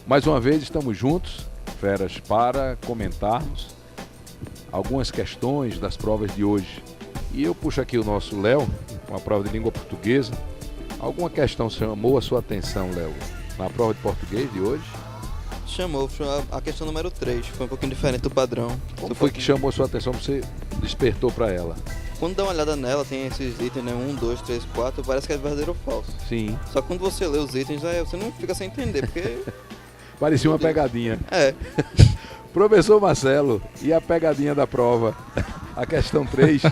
Mais uma vez estamos juntos, feras, para comentarmos algumas questões das provas de hoje. E eu puxo aqui o nosso Léo, uma prova de língua portuguesa. Alguma questão chamou a sua atenção, Léo, na prova de português de hoje? Chamou, foi a questão número 3, foi um pouquinho diferente do padrão. Qual foi que chamou a sua atenção, você despertou para ela? Quando dá uma olhada nela, tem esses itens, né? 1, 2, 3, 4, parece que é verdadeiro ou falso. Sim. Só que quando você lê os itens, aí você não fica sem entender, porque... Parecia uma pegadinha. É. Professor Marcelo, e a pegadinha da prova? A questão 3.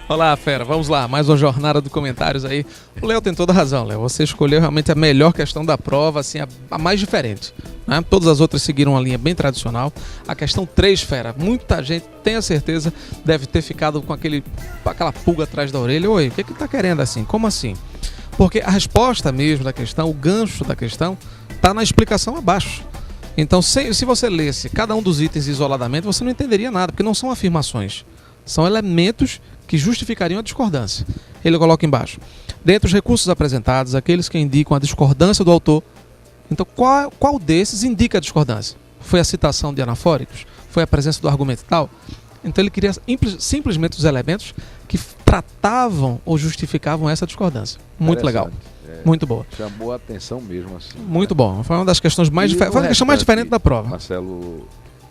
Olá, fera, vamos lá, mais uma jornada de comentários aí. O Léo tem toda a razão, Léo. Você escolheu realmente a melhor questão da prova, assim, a mais diferente, né? Todas as outras seguiram uma linha bem tradicional. A questão 3, fera, muita gente, tenho certeza, deve ter ficado com aquela pulga atrás da orelha. Oi, o que ele tá querendo assim? Como assim? Porque a resposta mesmo da questão, o gancho da questão, tá na explicação abaixo. Então, se você lesse cada um dos itens isoladamente, você não entenderia nada, porque não são afirmações. São elementos que justificariam a discordância. Ele coloca embaixo. Dentre os recursos apresentados, aqueles que indicam a discordância do autor. Então, qual desses indica a discordância? Foi a citação de anafóricos? Foi a presença do argumento tal? Então, ele queria simplesmente os elementos que tratavam ou justificavam essa discordância. Muito legal. Muito boa. Chamou a atenção mesmo assim. Muito bom. Foi uma das questões mais diferentes. Foi a questão mais diferente da prova. Marcelo,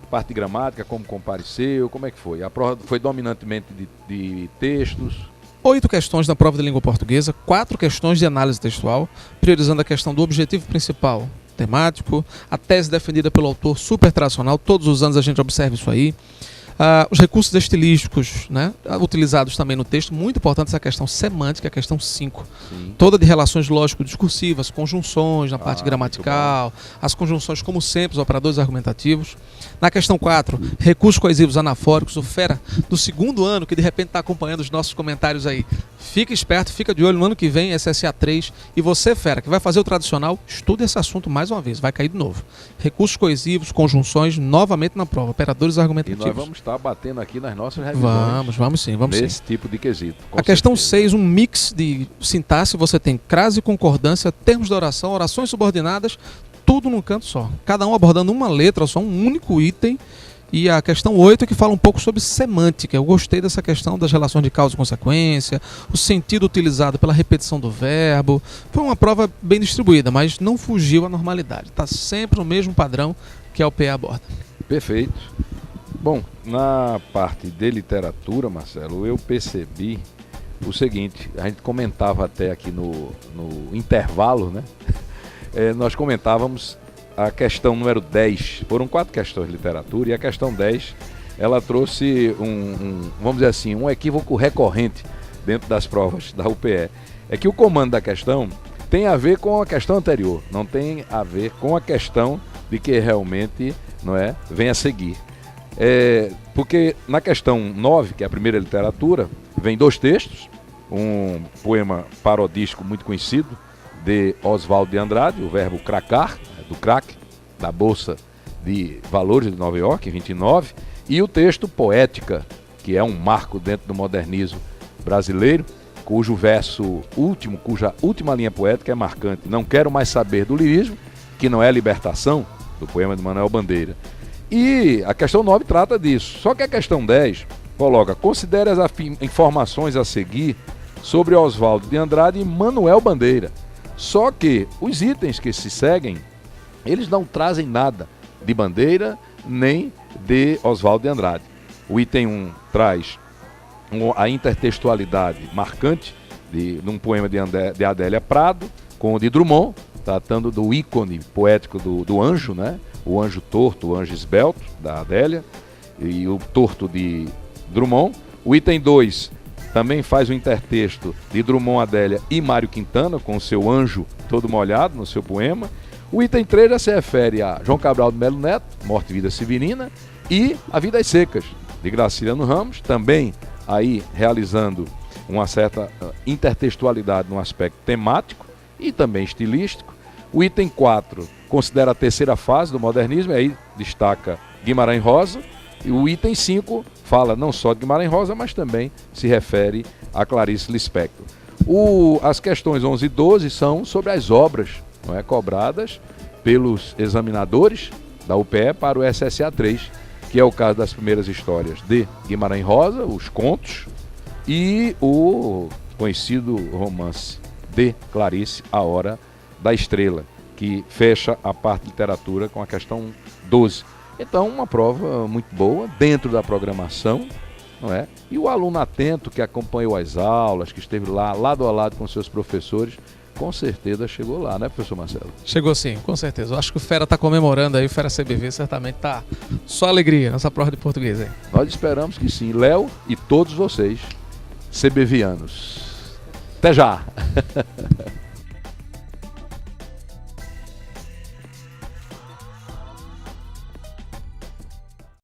parte de gramática, como compareceu, como é que foi? A prova foi dominantemente de textos. 8 questões na prova de língua portuguesa, 4 questões de análise textual, priorizando a questão do objetivo principal temático, a tese defendida pelo autor super tradicional, todos os anos a gente observa isso aí. Os recursos estilísticos, né, utilizados também no texto, muito importante essa questão semântica, a questão 5. Sim. Toda de relações lógico-discursivas, conjunções na parte gramatical, as conjunções, como sempre, os operadores argumentativos. Na questão 4, recursos coesivos anafóricos, o fera do segundo ano, que de repente está acompanhando os nossos comentários aí. Fica esperto, fica de olho no ano que vem, SSA 3. E você, fera, que vai fazer o tradicional, estude esse assunto mais uma vez, vai cair de novo. Recursos coesivos, conjunções, novamente na prova, operadores argumentativos. E nós vamos estar batendo aqui nas nossas revisões. Vamos sim. Nesse tipo de quesito. A questão 6, um mix de sintaxe, você tem crase e concordância, termos de oração, orações subordinadas, tudo num canto só. Cada um abordando uma letra, só um único item. E a questão 8 que fala um pouco sobre semântica. Eu gostei dessa questão das relações de causa e consequência, o sentido utilizado pela repetição do verbo. Foi uma prova bem distribuída, mas não fugiu à normalidade. Está sempre no mesmo padrão que a UPE aborda. Perfeito. Bom, na parte de literatura, Marcelo, eu percebi o seguinte, a gente comentava até aqui no intervalo, né? Nós comentávamos a questão número 10, foram 4 questões de literatura, e a questão 10, ela trouxe vamos dizer assim, um equívoco recorrente dentro das provas da UPE. É que o comando da questão tem a ver com a questão anterior, não tem a ver com a questão de que realmente vem a seguir. Porque na questão 9, que é a primeira literatura, vem 2 textos, um poema parodístico muito conhecido de Oswald de Andrade, o verbo cracar, do crack, da Bolsa de Valores de Nova York, em 29, e o texto Poética, que é um marco dentro do modernismo brasileiro, cujo cuja última linha poética é marcante. Não quero mais saber do lirismo, que não é libertação, do poema de Manuel Bandeira. E a questão 9 trata disso. Só que a questão 10 coloca: considere as informações a seguir sobre Oswald de Andrade e Manuel Bandeira. Só que os itens que se seguem, eles não trazem nada de Bandeira nem de Oswald de Andrade. O item 1 traz a intertextualidade marcante de um poema de Adélia Prado com o de Drummond, tratando do ícone poético do anjo, né? O anjo torto, o anjo esbelto, da Adélia, e o torto de Drummond. O item 2 também faz o intertexto de Drummond, Adélia e Mário Quintana, com o seu anjo todo molhado no seu poema. O item 3 já se refere a João Cabral de Melo Neto, Morte e Vida Severina, e A Vidas Secas, de Graciliano Ramos, também aí realizando uma certa intertextualidade no aspecto temático e também estilístico. O item 4 considera a terceira fase do modernismo, e aí destaca Guimarães Rosa. E o item 5 fala não só de Guimarães Rosa, mas também se refere a Clarice Lispector. As questões 11 e 12 são sobre as obras cobradas pelos examinadores da UPE para o SSA 3, que é o caso das primeiras histórias de Guimarães Rosa, os contos, e o conhecido romance de Clarice, A Hora da Estrela, que fecha a parte de literatura com a questão 12. Então, uma prova muito boa, dentro da programação, não é? E o aluno atento, que acompanhou as aulas, que esteve lá, lado a lado com seus professores, com certeza chegou lá, né, professor Marcelo? Chegou sim, com certeza. Eu acho que o Fera está comemorando aí, o Fera CBV certamente tá só alegria nessa prova de português aí. Nós esperamos que sim. Léo e todos vocês, CBVianos. Até já!